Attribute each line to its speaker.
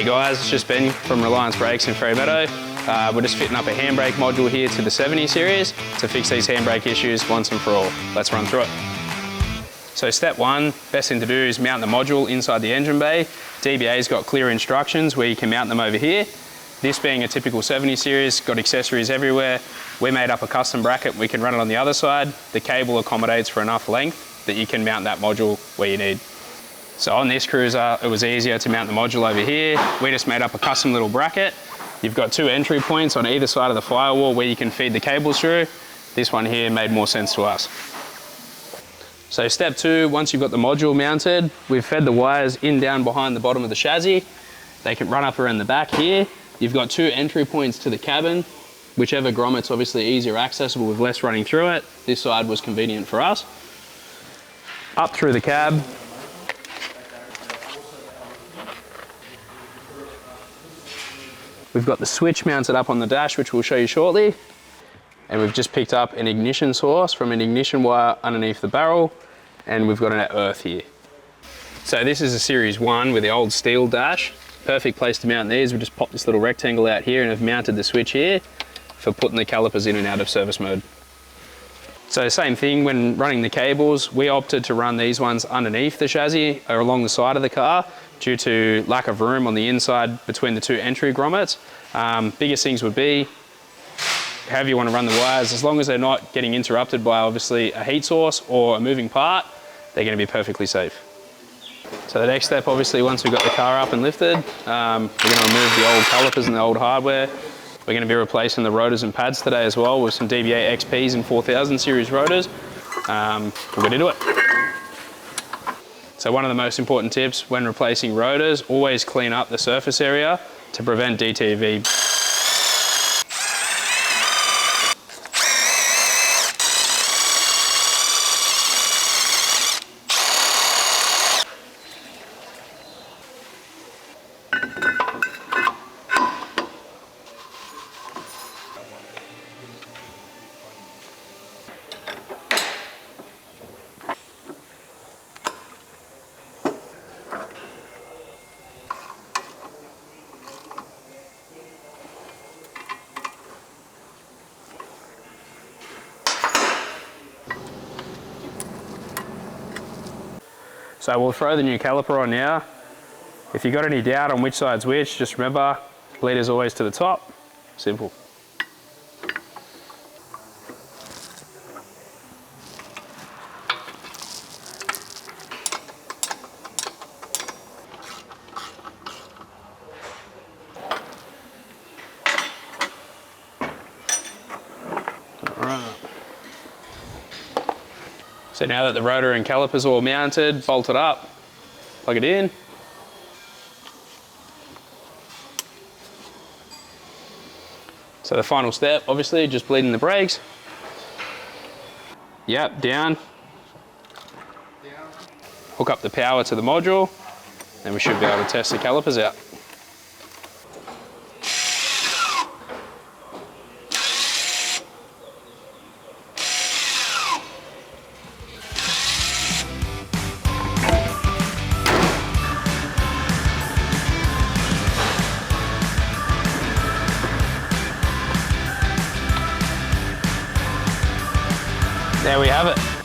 Speaker 1: Hey guys, it's just Ben from Reliance Brakes in Fairy Meadow. We're just fitting up a handbrake module here to the 70 series to fix these handbrake issues once and for all. Let's run through it. So step one, best thing to do is mount the module inside the engine bay. DBA's got clear instructions where you can mount them over here. This being a typical 70 series, got accessories everywhere. We made up a custom bracket, we can run it on the other side. The cable accommodates for enough length that you can mount that module where you need. So on this cruiser, it was easier to mount the module over here. We just made up a custom little bracket. You've got two entry points on either side of the firewall where you can feed the cables through. This one here made more sense to us. So step two, once you've got the module mounted, we've fed the wires in down behind the bottom of the chassis. They can run up around the back here. You've got two entry points to the cabin. Whichever grommet's obviously easier accessible with less running through it. This side was convenient for us. Up through the cab. We've got the switch mounted up on the dash, which we'll show you shortly. And we've just picked up an ignition source from an ignition wire underneath the barrel. And we've got an earth here. So this is a Series 1 with the old steel dash. Perfect place to mount these. We just popped this little rectangle out here and have mounted the switch here for putting the calipers in and out of service mode. So same thing when running the cables, we opted to run these ones underneath the chassis or along the side of the car due to lack of room on the inside between the two entry grommets. Biggest things would be however you want to run the wires, as long as they're not getting interrupted by obviously a heat source or a moving part, they're going to be perfectly safe. So the next step, obviously, once we've got the car up and lifted, we're going to remove the old calipers and the old hardware. We're going to be replacing the rotors and pads today as well with some DBA XPs and 4000 series rotors. We'll get into it. So one of the most important tips when replacing rotors, always clean up the surface area to prevent DTV. So we'll throw the new caliper on now. If you've got any doubt on which side's which, just remember, leader's always to the top. Simple. All right. So now that the rotor and calipers are all mounted, bolted up, plug it in. So the final step, obviously, just bleeding the brakes. Yep, down. Hook up the power to the module, and we should be able to test the calipers out. There we have it.